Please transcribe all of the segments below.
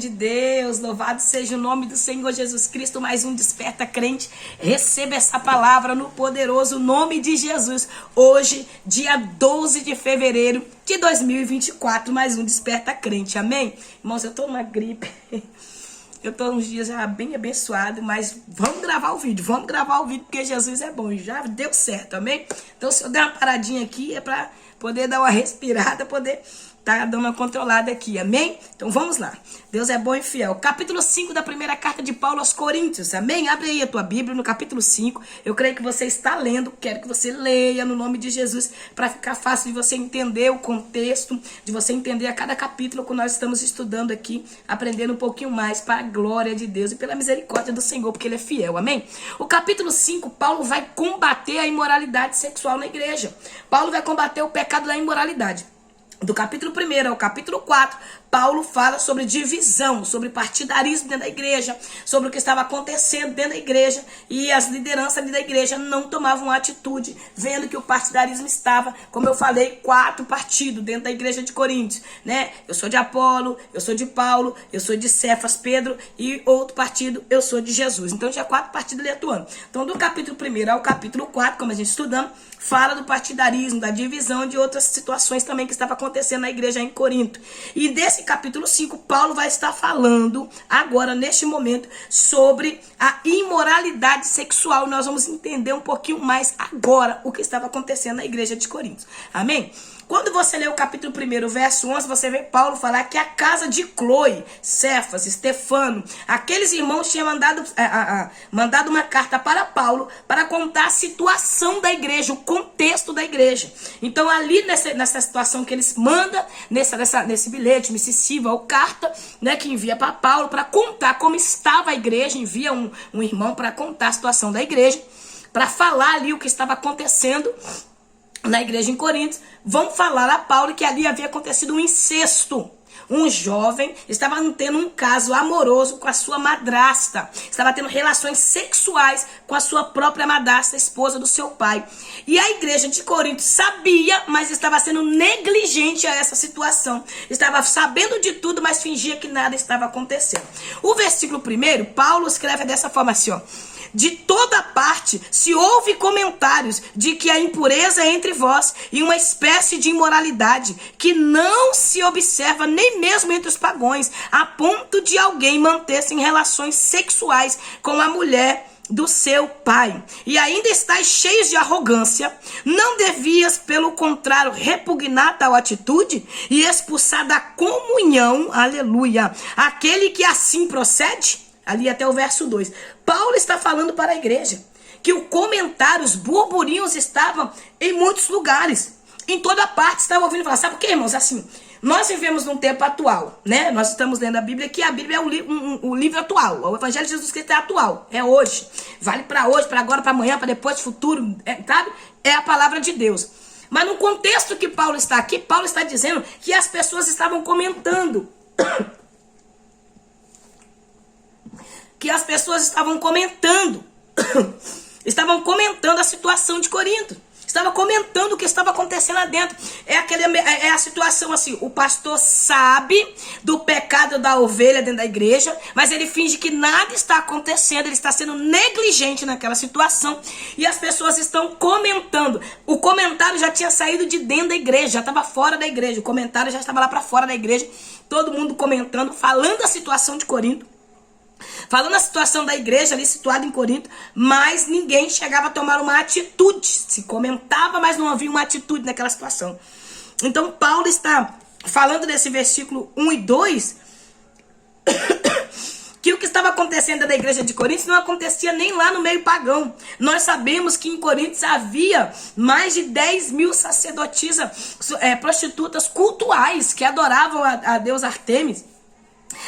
de Deus, louvado seja o nome do Senhor Jesus Cristo, mais um Desperta Crente. Receba essa palavra no poderoso nome de Jesus. Hoje, dia 12 de fevereiro de 2024, mais um Desperta Crente, amém? Irmãos, eu tô numa gripe, eu tô uns dias já bem abençoado, mas vamos gravar o vídeo, porque Jesus é bom, já deu certo, amém? Então, se eu der uma paradinha aqui, é pra poder dar uma respirada, poder tá dando uma controlada aqui, amém? Então vamos lá. Deus é bom e fiel. Capítulo 5 da primeira carta de Paulo aos Coríntios, amém? Abre aí a tua Bíblia no capítulo 5. Eu creio que você está lendo, quero que você leia no nome de Jesus, para ficar fácil de você entender o contexto, de você entender a cada capítulo que nós estamos estudando aqui, aprendendo um pouquinho mais para a glória de Deus e pela misericórdia do Senhor, porque Ele é fiel, amém? O capítulo 5, Paulo vai combater a imoralidade sexual na igreja. Paulo vai combater o pecado da imoralidade. Do capítulo 1 ao capítulo 4, Paulo fala sobre divisão, sobre partidarismo dentro da igreja, sobre o que estava acontecendo dentro da igreja, e as lideranças da igreja não tomavam atitude, vendo que o partidarismo estava, como eu falei, 4 partidos dentro da igreja de Coríntios, né? Eu sou de Apolo, eu sou de Paulo, eu sou de Cefas, Pedro, e outro partido, eu sou de Jesus. Então tinha 4 partidos ali atuando. Então do capítulo 1 ao capítulo 4, como a gente estudando, fala do partidarismo, da divisão, de outras situações também que estava acontecendo na igreja em Corinto. E desse capítulo 5, Paulo vai estar falando agora, neste momento, sobre a imoralidade sexual. Nós vamos entender um pouquinho mais agora o que estava acontecendo na igreja de Corinto. Amém? Quando você lê o capítulo 1, verso 11, você vê Paulo falar que a casa de Cloe, Cefas, Estefano, aqueles irmãos tinham mandado uma carta para Paulo para contar a situação da igreja, o contexto da igreja. Então ali nessa situação que eles mandam, nesse bilhete, missiva ou carta, né, que envia para Paulo para contar como estava a igreja, envia um irmão para contar a situação da igreja, para falar ali o que estava acontecendo na igreja em Corinto. Vão falar a Paulo que ali havia acontecido um incesto. Um jovem estava tendo um caso amoroso com a sua madrasta. Estava tendo relações sexuais com a sua própria madrasta, esposa do seu pai. E a igreja de Corinto sabia, mas estava sendo negligente a essa situação. Estava sabendo de tudo, mas fingia que nada estava acontecendo. O versículo 1, Paulo escreve dessa forma assim, ó. De toda parte se ouve comentários de que a impureza é entre vós e uma espécie de imoralidade que não se observa nem mesmo entre os pagãos, a ponto de alguém manter-se em relações sexuais com a mulher do seu pai. E ainda estáis cheios de arrogância. Não devias, pelo contrário, repugnar tal atitude e expulsar da comunhão, aleluia, aquele que assim procede? Ali até o verso 2. Paulo está falando para a igreja que o comentário, os burburinhos estavam em muitos lugares. Em toda parte estavam ouvindo falar. Sabe por quê, irmãos? Assim, nós vivemos num tempo atual, né? Nós estamos lendo a Bíblia, que a Bíblia é o livro atual. O Evangelho de Jesus Cristo é atual. É hoje. Vale para hoje, para agora, para amanhã, para depois, futuro. Sabe? É a palavra de Deus. Mas no contexto que Paulo está aqui, Paulo está dizendo que as pessoas estavam comentando. Que as pessoas estavam comentando a situação de Corinto, estavam comentando o que estava acontecendo lá dentro. É a situação assim, o pastor sabe do pecado da ovelha dentro da igreja, mas ele finge que nada está acontecendo, ele está sendo negligente naquela situação, e as pessoas estão comentando. O comentário já tinha saído de dentro da igreja, já estava fora da igreja, o comentário já estava lá para fora da igreja, todo mundo comentando, falando a situação de Corinto, falando a situação da igreja ali situada em Corinto, mas ninguém chegava a tomar uma atitude. Se comentava, mas não havia uma atitude naquela situação. Então Paulo está falando nesse versículo 1 e 2 que o que estava acontecendo na igreja de Corinto não acontecia nem lá no meio pagão. Nós sabemos que em Corinto havia mais de 10.000 sacerdotisas, prostitutas cultuais que adoravam a deusa Artemis,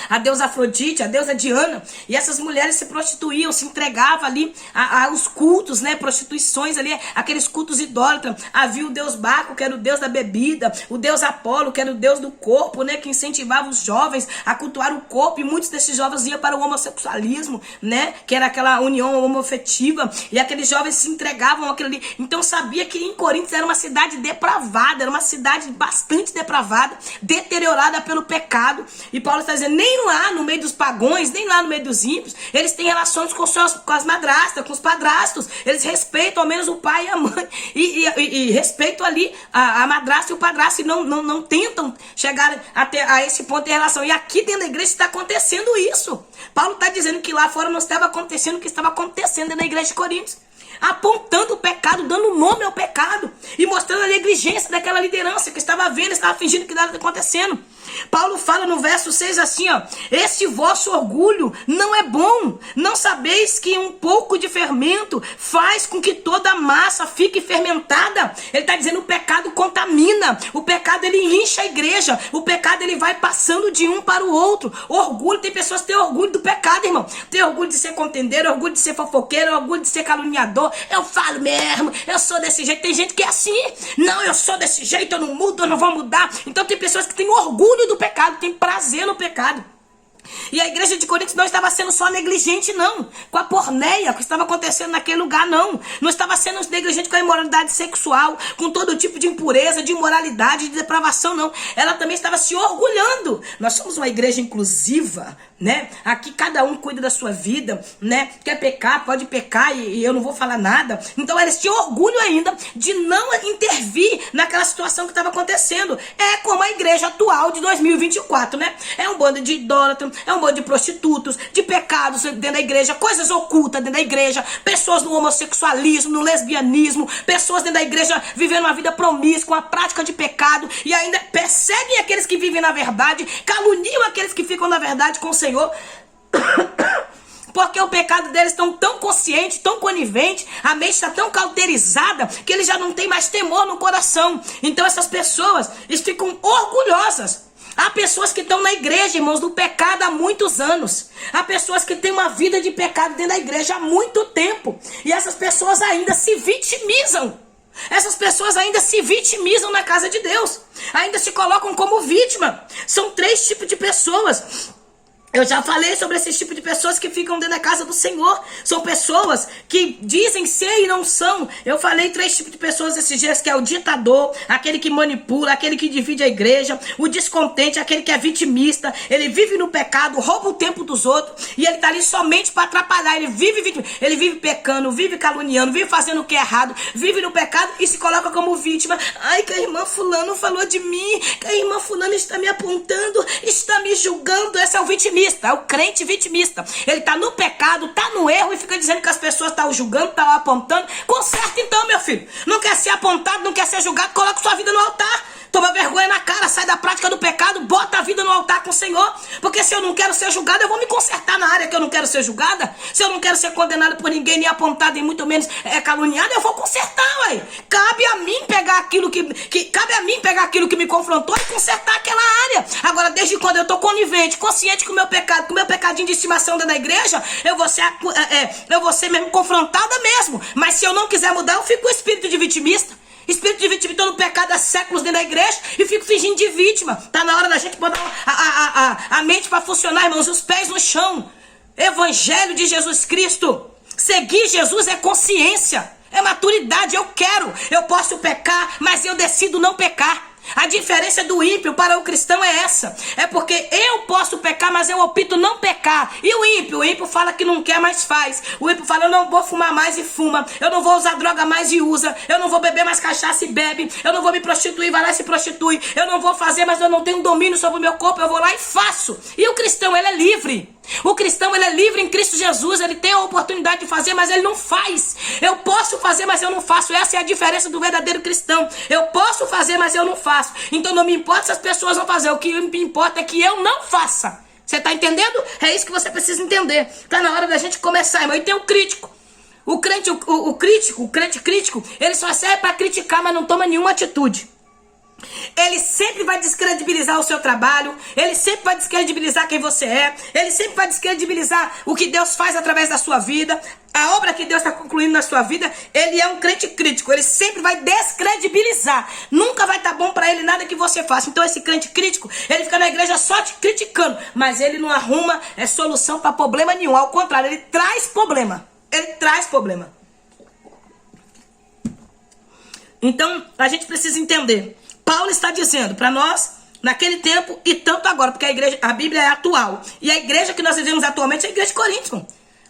a deusa Afrodite, a deusa Diana, e essas mulheres se prostituíam, se entregavam ali aos cultos, né, prostituições ali, aqueles cultos idólatras. Havia o deus Baco, que era o deus da bebida, o deus Apolo, que era o deus do corpo, né, que incentivava os jovens a cultuar o corpo, e muitos desses jovens iam para o homossexualismo, né, que era aquela união homoafetiva, e aqueles jovens se entregavam àquilo ali. Então sabia que em Corinto era uma cidade depravada, era uma cidade bastante depravada, deteriorada pelo pecado, e Paulo está dizendo, nem Nem lá no meio dos pagões, nem lá no meio dos ímpios, eles têm relações com as madrastas, com os padrastos. Eles respeitam ao menos o pai e a mãe. E respeitam ali a madrasta e o padrasto. E não tentam chegar até a esse ponto de relação. E aqui dentro da igreja está acontecendo isso. Paulo está dizendo que lá fora não estava acontecendo o que estava acontecendo dentro da igreja de Coríntios. Apontando o pecado, dando nome ao pecado e mostrando a negligência daquela liderança que estava vendo, estava fingindo que nada estava acontecendo. Paulo fala no verso 6 assim, ó: esse vosso orgulho não é bom. Não sabeis que um pouco de fermento faz com que toda a massa fique fermentada? Ele está dizendo o pecado contamina. O pecado ele incha a igreja. O pecado ele vai passando de um para o outro. Orgulho, tem pessoas que têm orgulho do pecado, irmão. Tem orgulho de ser contendeiro, orgulho de ser fofoqueiro, orgulho de ser caluniador. Eu falo mesmo, eu sou desse jeito. Tem gente que é assim. Não, eu sou desse jeito, eu não mudo, eu não vou mudar. Então tem pessoas que têm orgulho do pecado, tem prazer no pecado. E a igreja de Coríntios não estava sendo só negligente, não, com a porneia, o que estava acontecendo naquele lugar, não estava sendo negligente com a imoralidade sexual, com todo tipo de impureza, de imoralidade, de depravação, não. Ela também estava se orgulhando. Nós somos uma igreja inclusiva, né? Aqui cada um cuida da sua vida, né? Quer pecar, pode pecar e eu não vou falar nada. Então eles tinham orgulho ainda de não intervir naquela situação que estava acontecendo. É como a igreja atual de 2024, né? É um bando de idólatras, é um bando de prostitutos, de pecados dentro da igreja, coisas ocultas dentro da igreja, pessoas no homossexualismo, no lesbianismo, pessoas dentro da igreja vivendo uma vida promíscua, a prática de pecado, e ainda perseguem aqueles que vivem na verdade, caluniam aqueles que ficam na verdade com o Senhor. Porque o pecado deles estão tão consciente, tão conivente, a mente está tão cauterizada que eles já não têm mais temor no coração. Então essas pessoas ficam orgulhosas. Há pessoas que estão na igreja, irmãos, do pecado há muitos anos. Há pessoas que têm uma vida de pecado dentro da igreja há muito tempo. E essas pessoas ainda se vitimizam. Essas pessoas ainda se vitimizam na casa de Deus. Ainda se colocam como vítima. São 3 tipos de pessoas. Eu já falei sobre esse tipo de pessoas que ficam dentro da casa do Senhor. São pessoas que dizem ser e não são. Eu falei 3 tipos de pessoas esses dias, que é o ditador, aquele que manipula, aquele que divide a igreja, o descontente, aquele que é vitimista. Ele vive no pecado, rouba o tempo dos outros e ele tá ali somente para atrapalhar. Ele vive pecando, vive caluniando, vive fazendo o que é errado, vive no pecado e se coloca como vítima. Ai, que a irmã fulano falou de mim, que a irmã fulano está me apontando, está me julgando. Esse é o vitimista. É o crente vitimista. Ele está no pecado, está no erro e fica dizendo que as pessoas estão julgando, estão apontando. Conserta então, meu filho. Não quer ser apontado, não quer ser julgado, coloca sua vida no altar. Toma vergonha na cara, sai da prática do pecado, bota a vida no altar com o Senhor. Porque se eu não quero ser julgado, eu vou me consertar na área que eu não quero ser julgada. Se eu não quero ser condenado por ninguém, nem apontado, e muito menos caluniado, eu vou consertar, ué. Cabe a mim pegar aquilo que me confrontou e consertar aquela área. Agora, desde quando eu tô conivente, consciente com o meu pecado, com o meu pecadinho de estimação dentro da igreja, eu vou ser mesmo confrontada mesmo. Mas se eu não quiser mudar, eu fico com o espírito de vitimista. Espírito de vítima, estou no pecado há séculos dentro da igreja e fico fingindo de vítima. Tá na hora da gente botar a mente para funcionar, irmãos, os pés no chão. Evangelho de Jesus Cristo. Seguir Jesus é consciência, é maturidade. Eu posso pecar, mas eu decido não pecar. A diferença do ímpio para o cristão é essa. É porque eu posso pecar, mas eu opto não pecar. E o ímpio fala que não quer, mas faz. O ímpio fala, eu não vou fumar mais e fuma. Eu não vou usar droga mais e usa. Eu não vou beber mais cachaça e bebe. Eu não vou me prostituir, vai lá e se prostitui. Eu não vou fazer, mas eu não tenho domínio sobre o meu corpo. Eu vou lá e faço. E o cristão, ele é livre. O cristão, ele é livre em Cristo Jesus. Ele tem a oportunidade de fazer, mas ele não faz. Eu posso fazer, mas eu não faço. Essa é a diferença do verdadeiro cristão. Eu posso fazer, mas eu não faço. Então não me importa se as pessoas vão fazer. O que me importa é que eu não faça. Você tá entendendo? É isso que você precisa entender. Tá na hora da gente começar, irmão. E tem o crítico. O crente crítico, ele só serve para criticar, mas não toma nenhuma atitude. Ele sempre vai descredibilizar o seu trabalho. Ele sempre vai descredibilizar quem você é. Ele sempre vai descredibilizar o que Deus faz através da sua vida, a obra que Deus está concluindo na sua vida. Ele é um crente crítico. Ele sempre vai descredibilizar. Nunca vai estar bom para ele nada que você faça. Então esse crente crítico, ele fica na igreja só te criticando, mas ele não arruma solução para problema nenhum. Ao contrário, ele traz problema. Ele traz problema. Então a gente precisa entender. Paulo está dizendo para nós naquele tempo e tanto agora, porque a Bíblia é atual. E a igreja que nós vivemos atualmente é a igreja de Corinto, irmão.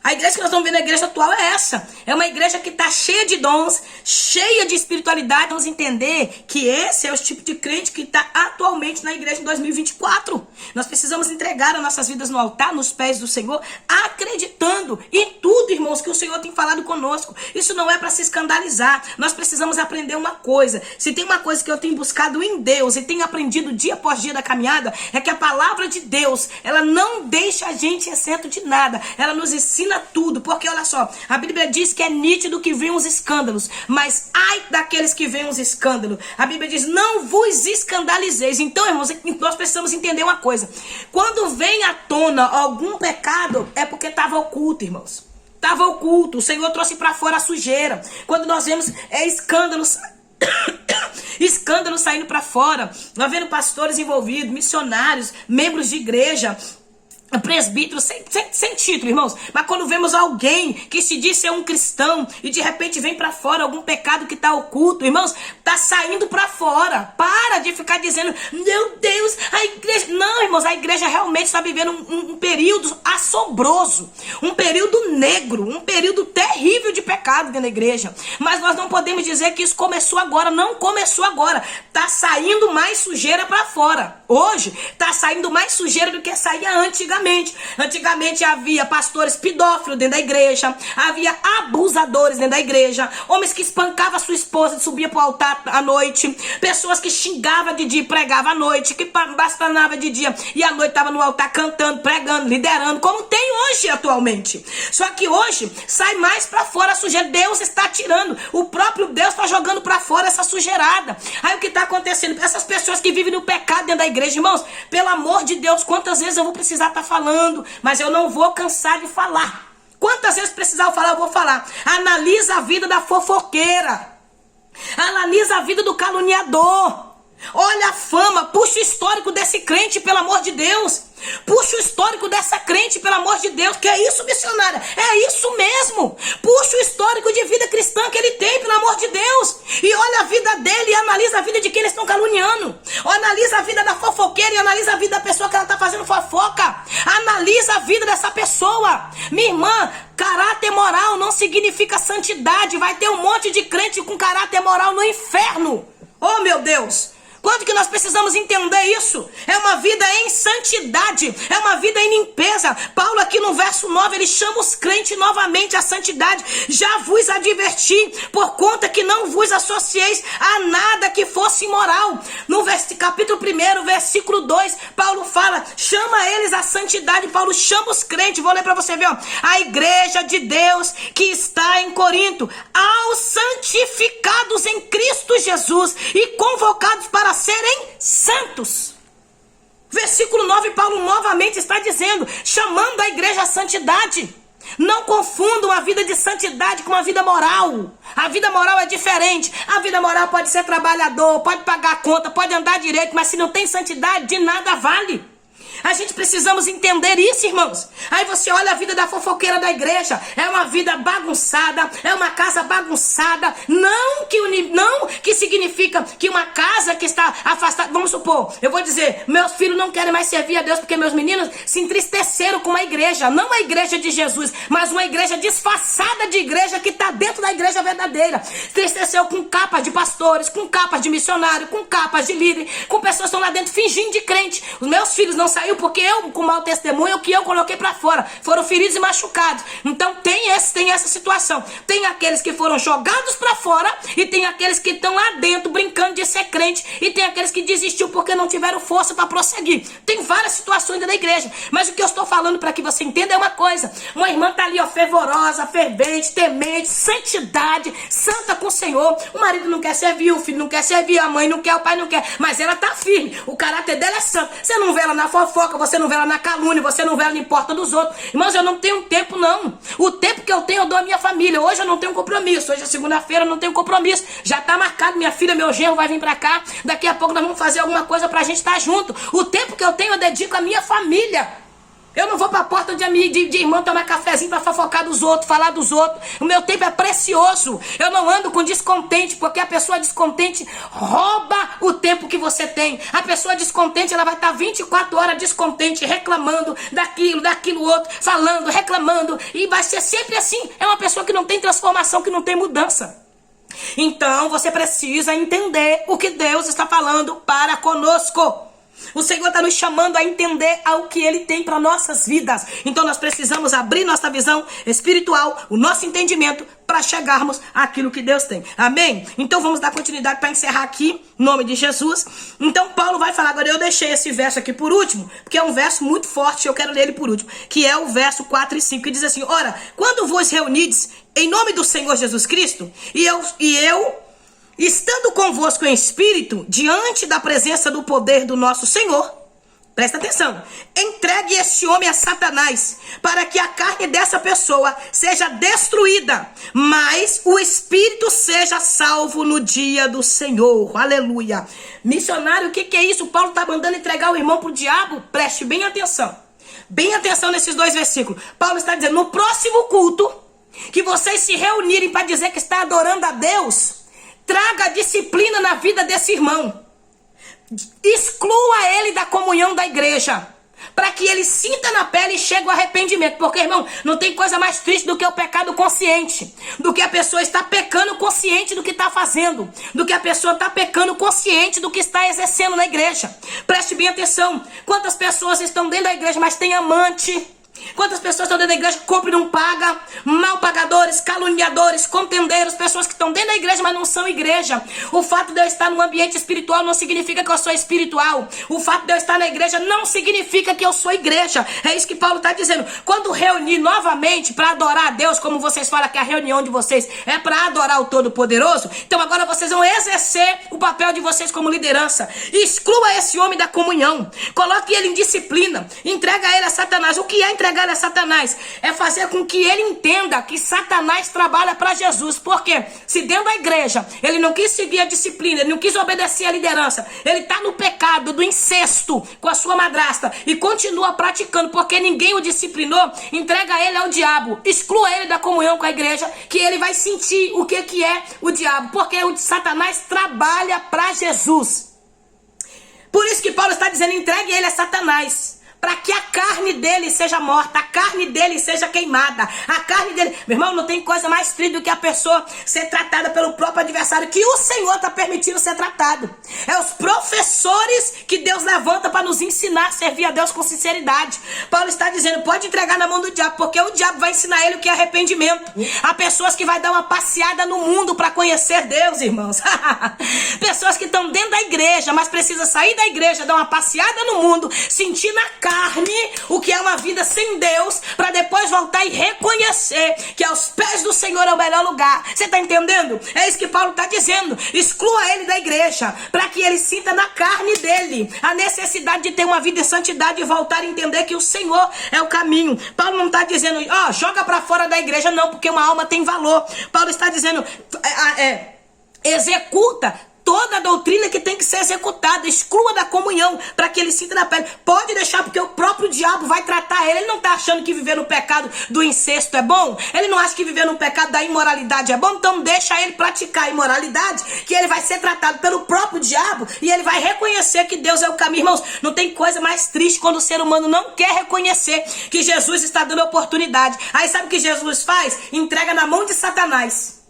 A igreja que nós estamos vendo, a igreja atual é essa. É uma igreja que está cheia de dons, cheia de espiritualidade. Vamos entender que esse é o tipo de crente que está atualmente na igreja em 2024. Nós precisamos entregar as nossas vidas no altar, nos pés do Senhor, acreditando em tudo, irmãos, que o Senhor tem falado conosco. Isso não é para se escandalizar. Nós precisamos aprender uma coisa. Se tem uma coisa que eu tenho buscado em Deus e tenho aprendido dia após dia da caminhada, é que a palavra de Deus, ela não deixa a gente exento de nada. Ela nos ensina tudo, porque olha só, a Bíblia diz que é nítido que vêm os escândalos, mas ai daqueles que vêm os escândalos. A Bíblia diz, não vos escandalizeis. Então, irmãos, nós precisamos entender uma coisa. Quando vem à tona algum pecado, é porque estava oculto, irmãos. Estava oculto, o Senhor trouxe para fora a sujeira. Quando nós vemos escândalos saindo para fora, nós vendo pastores envolvidos, missionários, membros de igreja, presbíteros, sem título, irmãos. Mas quando vemos alguém que se diz ser um cristão e de repente vem pra fora algum pecado que tá oculto, irmãos, tá saindo pra fora. Para de ficar dizendo, meu Deus, a igreja... Não, irmãos, a igreja realmente está vivendo um período assombroso, um período negro, um período terrível de pecado dentro da igreja. Mas nós não podemos dizer que isso começou agora. Não começou agora. Tá saindo mais sujeira pra fora. Hoje tá saindo mais sujeira do que saía antigamente. Antigamente havia pastores pedófilos dentro da igreja, havia abusadores dentro da igreja, homens que espancavam a sua esposa e subiam para o altar à noite, pessoas que xingavam de dia e pregavam à noite, que bastanavam de dia e à noite estavam no altar cantando, pregando, liderando, como tem hoje atualmente. Só que hoje sai mais para fora a sujeira. Deus está tirando, o próprio Deus está jogando para fora essa sujeirada. Aí o que está acontecendo? Essas pessoas que vivem no pecado dentro da igreja, irmãos, pelo amor de Deus, quantas vezes eu vou precisar estar falando, mas eu não vou cansar de falar. Quantas vezes precisar eu falar, eu vou falar. Analisa a vida da fofoqueira. Analisa a vida do caluniador. Olha a fama, puxa o histórico desse crente, pelo amor de Deus. Puxa o histórico dessa crente, pelo amor de Deus. Que é isso, missionária? É isso mesmo. Puxa o histórico de vida cristã que ele tem, pelo amor de Deus. E olha a vida dele e analisa a vida de quem eles estão caluniando. Analisa a vida da fofoqueira e analisa a vida da pessoa que ela está fazendo fofoca. Analisa a vida dessa pessoa. Minha irmã, caráter moral não significa santidade. Vai ter um monte de crente com caráter moral no inferno. Oh, meu Deus. Quanto que nós precisamos entender isso? É uma vida em santidade, é uma vida em limpeza. Paulo aqui no verso 9, ele chama os crentes novamente à santidade. Já vos adverti, por conta que não vos associeis a nada que fosse imoral. No capítulo 1, versículo 2, Paulo fala, chama eles à santidade. Paulo chama os crentes, vou ler para você ver, ó. A igreja de Deus que está em Corinto, aos santificados em Cristo Jesus e convocados para serem santos. Versículo 9, Paulo novamente está dizendo, chamando a igreja à santidade. Não confundam a vida de santidade com a vida moral. A vida moral é diferente. A vida moral pode ser trabalhador, pode pagar a conta, pode andar direito, mas se não tem santidade, de nada vale. A gente precisamos entender isso, irmãos. Aí você olha a vida da fofoqueira da igreja. É uma vida bagunçada. É uma casa bagunçada. Não que significa que uma casa que está afastada. Vamos supor, eu vou dizer, meus filhos não querem mais servir a Deus porque meus meninos se entristeceram com a igreja. Não a igreja de Jesus, mas uma igreja disfarçada de igreja que está dentro da igreja verdadeira. Entristeceu com capas de pastores, com capas de missionário, com capas de líder, com pessoas que estão lá dentro fingindo de crente. Os meus filhos não saíram porque eu, com mau testemunho, o que eu coloquei pra fora, foram feridos e machucados. Então tem essa situação. Tem aqueles que foram jogados pra fora e tem aqueles que estão lá dentro brincando de ser crente e tem aqueles que desistiu porque não tiveram força para prosseguir. Tem várias situações dentro da igreja, mas o que eu estou falando para que você entenda é uma coisa. Uma irmã tá ali, ó, fervorosa, fervente, temente, santidade, santa com o Senhor. O marido não quer servir, o filho não quer servir, a mãe não quer, o pai não quer, mas ela tá firme. O caráter dela é santo. Você não vê ela na fofoca, você não vê ela na calúnia, você não vê ela na porta dos outros. Irmãos, eu não tenho tempo, não. O tempo que eu tenho, eu dou a minha família. Hoje eu não tenho compromisso. Hoje é segunda-feira, eu não tenho compromisso. Já tá marcado, minha filha, meu genro vai vir pra cá. Daqui a pouco nós vamos fazer alguma coisa pra gente estar junto. O tempo que eu tenho, eu dedico à minha família. Eu não vou para a porta de irmão tomar cafezinho para fofocar dos outros, falar dos outros. O meu tempo é precioso. Eu não ando com descontente, porque a pessoa descontente rouba o tempo que você tem. A pessoa descontente, ela vai estar 24 horas descontente, reclamando daquilo outro, falando, reclamando. E vai ser sempre assim. É uma pessoa que não tem transformação, que não tem mudança. Então você precisa entender o que Deus está falando para conosco. O Senhor está nos chamando a entender o que Ele tem para nossas vidas. Então nós precisamos abrir nossa visão espiritual, o nosso entendimento, para chegarmos àquilo que Deus tem. Amém? Então vamos dar continuidade para encerrar aqui, em nome de Jesus. Então Paulo vai falar, agora eu deixei esse verso aqui por último, porque é um verso muito forte, eu quero ler ele por último, que é o verso 4 e 5, que diz assim: ora, quando vos reunides em nome do Senhor Jesus Cristo, e eu estando convosco em espírito, diante da presença do poder do nosso Senhor, presta atenção, entregue esse homem a Satanás, para que a carne dessa pessoa seja destruída, mas o espírito seja salvo no dia do Senhor. Aleluia. Missionário, o que é isso? Paulo está mandando entregar o irmão para o diabo? Preste bem atenção. Bem atenção nesses dois versículos. Paulo está dizendo, no próximo culto, que vocês se reunirem para dizer que está adorando a Deus, traga disciplina na vida desse irmão. Exclua ele da comunhão da igreja, para que ele sinta na pele e chegue ao arrependimento. Porque, irmão, não tem coisa mais triste do que o pecado consciente, do que a pessoa está pecando consciente do que está fazendo, do que a pessoa está pecando consciente do que está exercendo na igreja. Preste bem atenção. Quantas pessoas estão dentro da igreja, mas têm amante? Quantas pessoas estão dentro da igreja, compra e não paga, mal pagadores, caluniadores, contendeiros, pessoas que estão dentro da igreja, mas não são igreja. O fato de eu estar num ambiente espiritual não significa que eu sou espiritual. O fato de eu estar na igreja não significa que eu sou igreja. É isso que Paulo está dizendo. Quando reunir novamente para adorar a Deus, como vocês falam que a reunião de vocês é para adorar o Todo-Poderoso, então agora vocês vão exercer o papel de vocês como liderança. Exclua esse homem da comunhão, coloque ele em disciplina, entrega ele a Satanás. O que é entregar a Satanás? É fazer com que ele entenda que Satanás trabalha para Jesus. Porque se dentro da igreja ele não quis seguir a disciplina, ele não quis obedecer a liderança, ele está no pecado do incesto com a sua madrasta e continua praticando porque ninguém o disciplinou, entrega ele ao diabo, exclua ele da comunhão com a igreja, que ele vai sentir o que é o diabo, porque o Satanás trabalha para Jesus. Por isso que Paulo está dizendo, entregue ele a Satanás, para que a carne dele seja morta, a carne dele seja queimada, a carne dele... Meu irmão, não tem coisa mais triste do que a pessoa ser tratada pelo próprio adversário, que o Senhor está permitindo ser tratado. É os professores que Deus levanta para nos ensinar a servir a Deus com sinceridade. Paulo está dizendo, pode entregar na mão do diabo, porque o diabo vai ensinar ele o que é arrependimento. Há pessoas que vai dar uma passeada no mundo para conhecer Deus, irmãos. Pessoas que estão dentro da igreja, mas precisam sair da igreja, dar uma passeada no mundo, sentir na carne o que é uma vida sem Deus, para depois voltar e reconhecer que aos pés do Senhor é o melhor lugar. Você está entendendo? É isso que Paulo está dizendo. Exclua ele da igreja, para que ele sinta na carne dele a necessidade de ter uma vida em santidade e voltar a entender que o Senhor é o caminho. Paulo não está dizendo, joga para fora da igreja, não, porque uma alma tem valor. Paulo está dizendo, executa toda a doutrina que tem que ser executada, exclua da comunhão, para que ele sinta na pele. Pode deixar, porque o próprio diabo vai tratar ele. Ele não está achando que viver no pecado do incesto é bom, ele não acha que viver no pecado da imoralidade é bom, então deixa ele praticar a imoralidade, que ele vai ser tratado pelo próprio diabo, e ele vai reconhecer que Deus é o caminho. Irmãos, não tem coisa mais triste quando o ser humano não quer reconhecer que Jesus está dando oportunidade. Aí sabe o que Jesus faz? Entrega na mão de Satanás.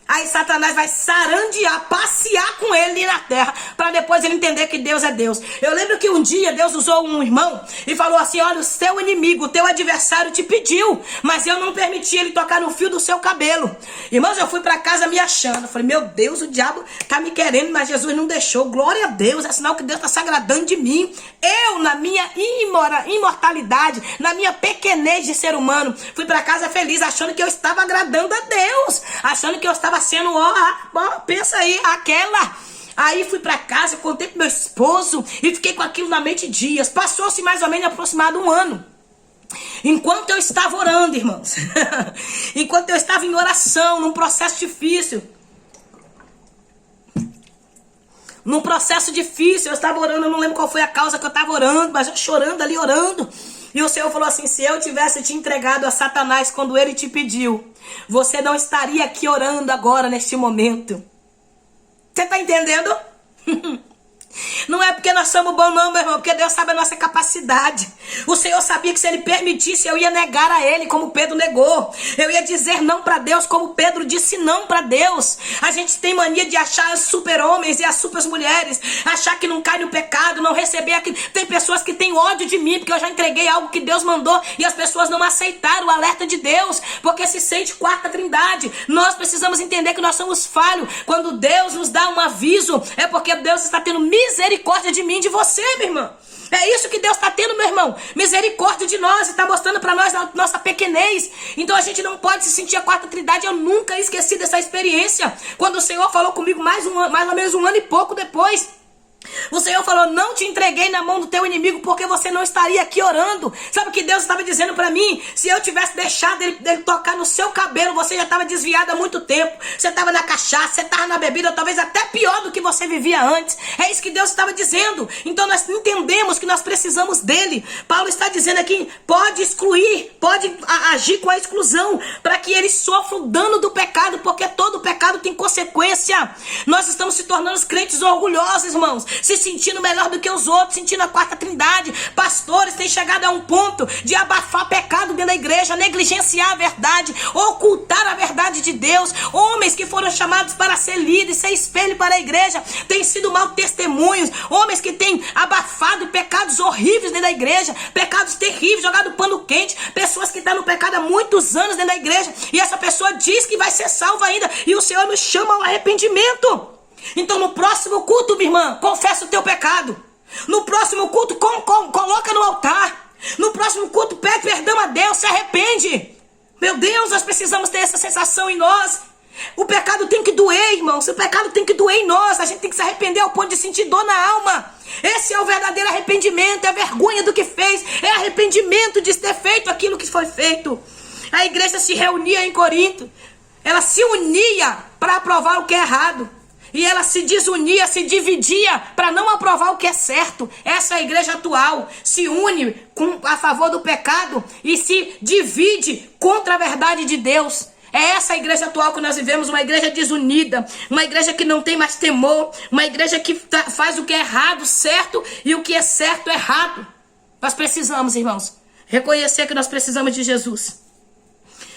Aí Satanás vai sarandear, passear com ele na terra, para depois ele entender que Deus é Deus. Eu lembro que um dia Deus usou um irmão e falou assim, olha, o seu inimigo, o teu adversário te pediu, mas eu não permiti ele tocar no fio do seu cabelo. Irmãos, eu fui para casa me achando, eu falei, meu Deus, o diabo tá me querendo, mas Jesus não deixou. Glória a Deus, é sinal que Deus está se agradando de mim. Eu, na minha imortalidade, na minha pequenez de ser humano, fui para casa feliz, achando que eu estava agradando a Deus, achando que eu estava sendo, pensa aí, aquela. Aí fui pra casa, contei pro meu esposo e fiquei com aquilo na mente dias. Passou-se mais ou menos aproximado um ano. Enquanto eu estava orando, irmãos, enquanto eu estava em oração, num processo difícil, eu estava orando, eu não lembro qual foi a causa que eu estava orando, mas eu chorando ali, orando. E o Senhor falou assim: se eu tivesse te entregado a Satanás quando ele te pediu, você não estaria aqui orando agora, neste momento. Você está entendendo? Não é porque nós somos bons não, meu irmão, porque Deus sabe a nossa capacidade. O Senhor sabia que se Ele permitisse, eu ia negar a Ele, como Pedro negou. Eu ia dizer não para Deus, como Pedro disse não para Deus. A gente tem mania de achar as super-homens e as super-mulheres, achar que não cai no pecado, não receber aquilo. Tem pessoas que têm ódio de mim, porque eu já entreguei algo que Deus mandou, e as pessoas não aceitaram o alerta de Deus, porque se sente quarta trindade. Nós precisamos entender que nós somos falhos. Quando Deus nos dá um aviso, é porque Deus está tendo misericórdia de mim e de você, meu irmão. É isso que Deus está tendo, meu irmão. Misericórdia de nós. E está mostrando para nós a nossa pequenez. Então a gente não pode se sentir a quarta trindade. Eu nunca esqueci dessa experiência. Quando o Senhor falou comigo mais ou menos um ano e pouco depois. O Senhor falou: não te entreguei na mão do teu inimigo, porque você não estaria aqui orando. Sabe o que Deus estava dizendo para mim? Se eu tivesse deixado ele tocar no seu cabelo, você já estava desviado há muito tempo. Você estava na cachaça, você estava na bebida, talvez até pior do que você vivia antes. É isso que Deus estava dizendo. Então nós entendemos que nós precisamos dele. Paulo está dizendo aqui: pode excluir, pode agir com a exclusão, para que ele sofra o dano do pecado, porque todo pecado tem consequência. Nós estamos se tornando crentes orgulhosos, irmãos, se sentindo melhor do que os outros, sentindo a quarta trindade. Pastores têm chegado a um ponto de abafar pecado dentro da igreja, negligenciar a verdade, ocultar a verdade de Deus. Homens que foram chamados para ser líderes, ser espelho para a igreja, têm sido mau testemunhos. Homens que têm abafado pecados horríveis dentro da igreja, pecados terríveis, jogado pano quente. Pessoas que estão no pecado há muitos anos dentro da igreja, e essa pessoa diz que vai ser salva ainda, e o Senhor nos chama ao arrependimento. Então no próximo culto, minha irmã, confessa o teu pecado. No próximo culto, coloca no altar. No próximo culto, pede perdão a Deus, se arrepende. Meu Deus, nós precisamos ter essa sensação em nós. O pecado tem que doer, irmãos. O pecado tem que doer em nós. A gente tem que se arrepender ao ponto de sentir dor na alma. Esse é o verdadeiro arrependimento. É a vergonha do que fez. É arrependimento de ter feito aquilo que foi feito. A igreja se reunia em Corinto. Ela se unia para aprovar o que é errado. E ela se desunia, se dividia para não aprovar o que é certo. Essa é a igreja atual. Se une a favor do pecado e se divide contra a verdade de Deus. É essa a igreja atual que nós vivemos, uma igreja desunida, uma igreja que não tem mais temor, uma igreja que faz o que é errado certo e o que é certo errado. Nós precisamos, irmãos, reconhecer que nós precisamos de Jesus.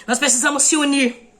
Nós precisamos se unir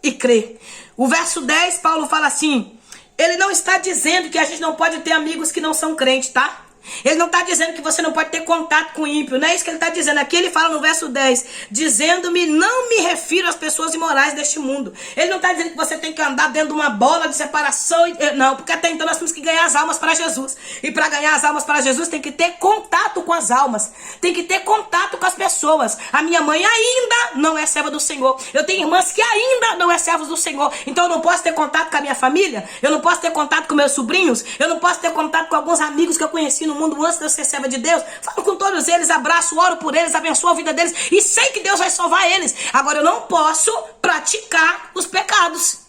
e crer. O verso 10, Paulo fala assim: ele não está dizendo que a gente não pode ter amigos que não são crentes, tá? Ele não está dizendo que você não pode ter contato com ímpio, não é isso que ele está dizendo. Aqui ele fala no verso 10, dizendo-me, não me refiro às pessoas imorais deste mundo. Ele não está dizendo que você tem que andar dentro de uma bola de separação, não, porque até então nós temos que ganhar as almas para Jesus. E para ganhar as almas para Jesus tem que ter contato com as almas, tem que ter contato com as pessoas. A minha mãe ainda não é serva do Senhor, eu tenho irmãs que ainda não é servos do Senhor, então eu não posso ter contato com a minha família, eu não posso ter contato com meus sobrinhos, eu não posso ter contato com alguns amigos que eu conheci no mundo antes de eu ser serva de Deus. Falo com todos eles, abraço, oro por eles, abençoo a vida deles e sei que Deus vai salvar eles. Agora eu não posso praticar os pecados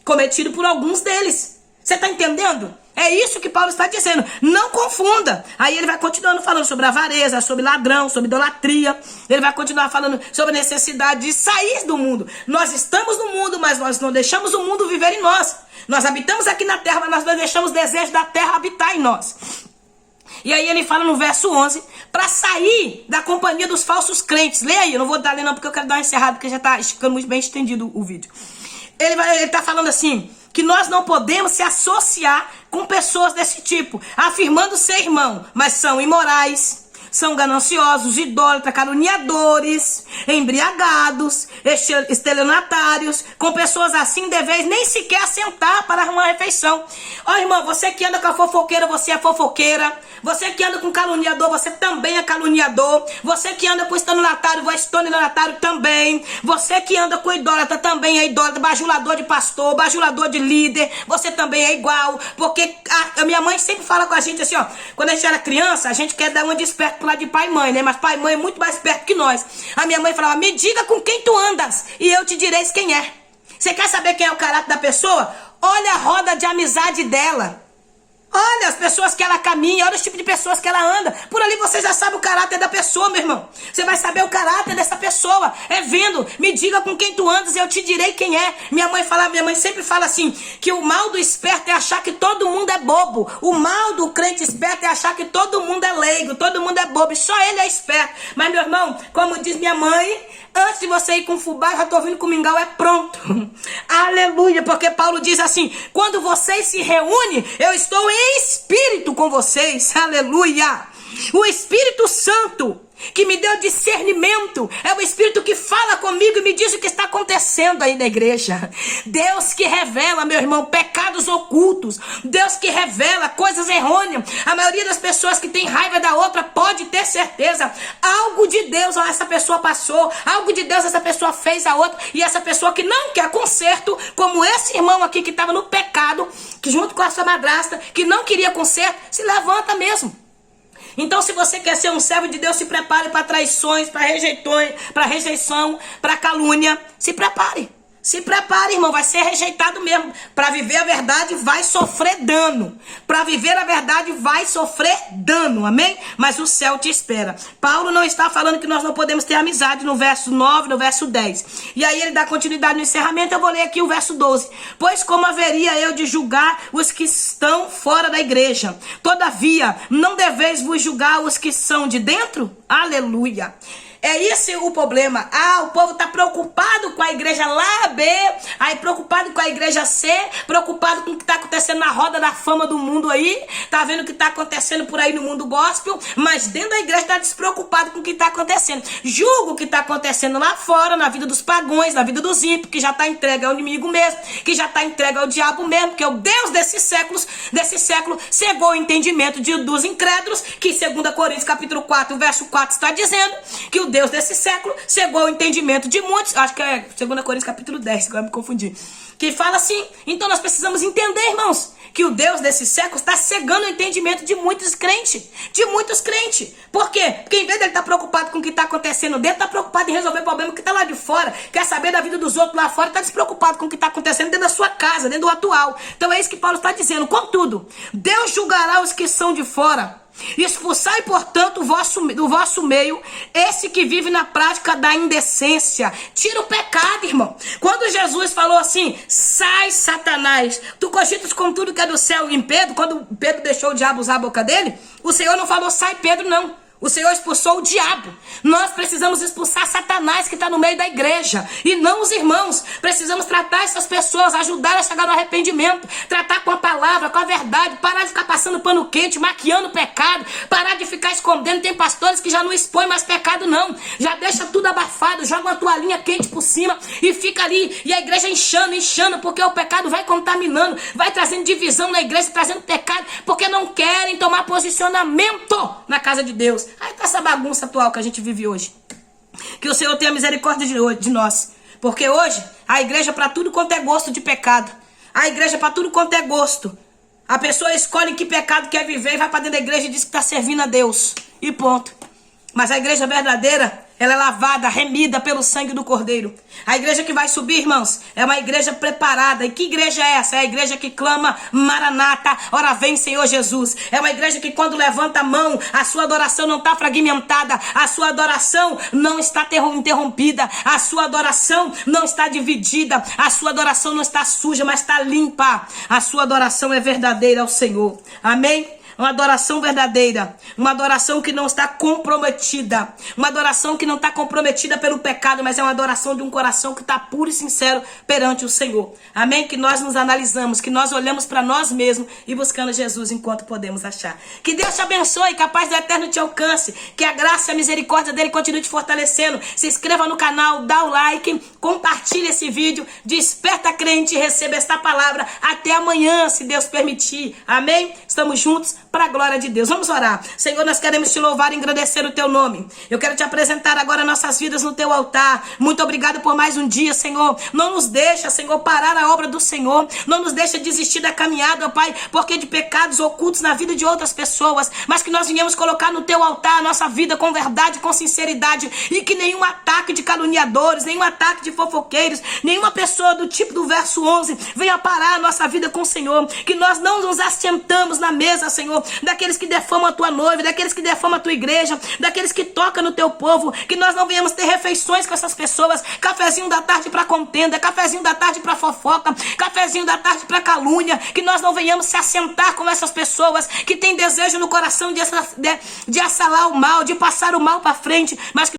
cometidos por alguns deles. Você está entendendo? É isso que Paulo está dizendo. Não confunda. Aí ele vai continuando falando sobre avareza, sobre ladrão, sobre idolatria. Ele vai continuar falando sobre a necessidade de sair do mundo. Nós estamos no mundo, mas nós não deixamos o mundo viver em nós. Nós habitamos aqui na terra, mas nós não deixamos o desejo da terra habitar em nós. E aí ele fala no verso 11, para sair da companhia dos falsos crentes. Lê aí, eu não vou dar não porque eu quero dar uma encerrada, porque já está ficando muito bem estendido o vídeo. Ele está falando assim, que nós não podemos se associar com pessoas desse tipo, afirmando ser irmão, mas são imorais, são gananciosos, idólatras, caluniadores, embriagados, estelionatários. Com pessoas assim, deveis nem sequer sentar para uma refeição. Ó, irmão, você que anda com a fofoqueira, você é fofoqueira. Você que anda com caluniador, você também é caluniador. Você que anda com estelionatário, você é estelionatário também. Você que anda com idólatra, também é idólatra. Bajulador de pastor, bajulador de líder, você também é igual. Porque a minha mãe sempre fala com a gente assim, ó, quando a gente era criança, a gente quer dar uma desperto pro lado de pai e mãe, né? Mas pai e mãe é muito mais perto que nós. A minha mãe falava, me diga com quem tu andas e eu te direi quem é. Você quer saber quem é o caráter da pessoa? Olha a roda de amizade dela. Olha as pessoas que ela caminha, olha os tipos de pessoas que ela anda. Por ali você já sabe o caráter da pessoa, meu irmão. Você vai saber o caráter dessa pessoa. É vendo, me diga com quem tu andas e eu te direi quem é. Minha mãe sempre fala assim, que o mal do esperto é achar que todo mundo é bobo. O mal do crente esperto é achar que todo mundo é leigo, todo mundo é bobo. E só ele é esperto. Mas, meu irmão, como diz minha mãe, antes de você ir com fubá, eu já tô vindo com mingau, é pronto. Aleluia, porque Paulo diz assim, quando vocês se reúnem, eu estou em espírito com vocês. Aleluia. O Espírito Santo que me deu discernimento, é o Espírito que fala comigo e me diz o que está acontecendo aí na igreja. Deus que revela, meu irmão, pecados ocultos. Deus que revela coisas errôneas. A maioria das pessoas que tem raiva da outra pode ter certeza, algo de Deus essa pessoa passou, algo de Deus essa pessoa fez a outra, e essa pessoa que não quer conserto, como esse irmão aqui que estava no pecado, que junto com a sua madrasta, que não queria conserto, se levanta mesmo. Então, se você quer ser um servo de Deus, se prepare para traições, para rejeição, para calúnia. Se prepare. Se prepare, irmão, vai ser rejeitado mesmo. Para viver a verdade, vai sofrer dano. Para viver a verdade, vai sofrer dano, amém? Mas o céu te espera. Paulo não está falando que nós não podemos ter amizade no verso 9, no verso 10. E aí ele dá continuidade no encerramento, eu vou ler aqui o verso 12. Pois como haveria eu de julgar os que estão fora da igreja? Todavia, não deveis vos julgar os que são de dentro? Aleluia. É esse o problema. O povo está preocupado com a igreja lá B, aí preocupado com a igreja C, preocupado com o que está acontecendo na roda da fama do mundo aí, tá vendo o que está acontecendo por aí no mundo gospel, mas dentro da igreja está despreocupado com o que está acontecendo. Julga o que está acontecendo lá fora, na vida dos pagões, na vida dos ímpios, que já está entregue ao inimigo mesmo, que já está entregue ao diabo mesmo, que é o Deus desse século cegou o entendimento dos incrédulos, que 2 Coríntios capítulo 4, verso 4 está dizendo que o Deus desse século cegou o entendimento de muitos. Acho que é 2 Coríntios capítulo 10, agora me confundi. Que fala assim, então nós precisamos entender, irmãos, que o Deus desse século está cegando o entendimento de muitos crentes. De muitos crentes. Por quê? Porque em vez de ele estar preocupado com o que está acontecendo dentro, está preocupado em resolver o problema que está lá de fora, quer saber da vida dos outros lá fora, está despreocupado com o que está acontecendo dentro da sua casa, dentro do atual. Então é isso que Paulo está dizendo. Contudo, Deus julgará os que são de fora. Expulsai, portanto, do vosso meio esse que vive na prática da indecência. Tira o pecado, irmão. Quando Jesus falou assim, sai Satanás, tu cogitas com tudo que é do céu em Pedro, quando Pedro deixou o diabo usar a boca dele, o Senhor não falou sai Pedro não. O Senhor expulsou o diabo. Nós precisamos expulsar Satanás que está no meio da igreja. E não os irmãos. Precisamos tratar essas pessoas, ajudar a chegar no arrependimento. Tratar com a palavra, com a verdade. Parar de ficar passando pano quente, maquiando o pecado. Parar de ficar escondendo. Tem pastores que já não expõem mais pecado não. Já deixa tudo abafado. Joga uma toalhinha quente por cima. E fica ali. E a igreja inchando. Porque o pecado vai contaminando. Vai trazendo divisão na igreja. Trazendo pecado. Porque não querem tomar posicionamento na casa de Deus. Aí tá essa bagunça atual que a gente vive hoje. Que o Senhor tenha misericórdia de nós. Porque hoje, a igreja para tudo quanto é gosto de pecado. A igreja para tudo quanto é gosto. A pessoa escolhe que pecado quer viver e vai para dentro da igreja e diz que está servindo a Deus. E ponto. Mas a igreja verdadeira, ela é lavada, remida pelo sangue do Cordeiro. A igreja que vai subir, irmãos, é uma igreja preparada. E que igreja é essa? É a igreja que clama, Maranata, ora vem Senhor Jesus. É uma igreja que quando levanta a mão, a sua adoração não está fragmentada. A sua adoração não está interrompida. A sua adoração não está dividida. A sua adoração não está suja, mas está limpa. A sua adoração é verdadeira ao Senhor. Amém? Uma adoração verdadeira, uma adoração que não está comprometida, uma adoração que não está comprometida pelo pecado, mas é uma adoração de um coração que está puro e sincero perante o Senhor. Amém? Que nós nos analisamos, que nós olhamos para nós mesmos e buscando Jesus enquanto podemos achar. Que Deus te abençoe, que a paz do Eterno te alcance, que a graça e a misericórdia dele continue te fortalecendo. Se inscreva no canal, dá o like, compartilhe esse vídeo, desperta crente e receba esta palavra. Até amanhã, se Deus permitir. Amém? Estamos juntos. para a glória de Deus. Vamos orar. Senhor, nós queremos te louvar e engrandecer o teu nome. Eu quero te apresentar agora nossas vidas no teu altar. Muito obrigado por mais um dia, Senhor. Não nos deixa, Senhor, parar a obra do Senhor. Não nos deixa desistir da caminhada, ó Pai, porque de pecados ocultos na vida de outras pessoas, mas que nós venhamos colocar no teu altar a nossa vida com verdade, com sinceridade, e que nenhum ataque de caluniadores, nenhum ataque de fofoqueiros, nenhuma pessoa do tipo do verso 11 venha parar a nossa vida com o Senhor. Que nós não nos assentamos na mesa, Senhor, daqueles que defamam a tua noiva, daqueles que defamam a tua igreja, daqueles que tocam no teu povo. Que nós não venhamos ter refeições com essas pessoas, cafezinho da tarde para contenda, cafezinho da tarde para fofoca, cafezinho da tarde para calúnia. Que nós não venhamos se assentar com essas pessoas que têm desejo no coração de assalar o mal, de passar o mal para frente, mas que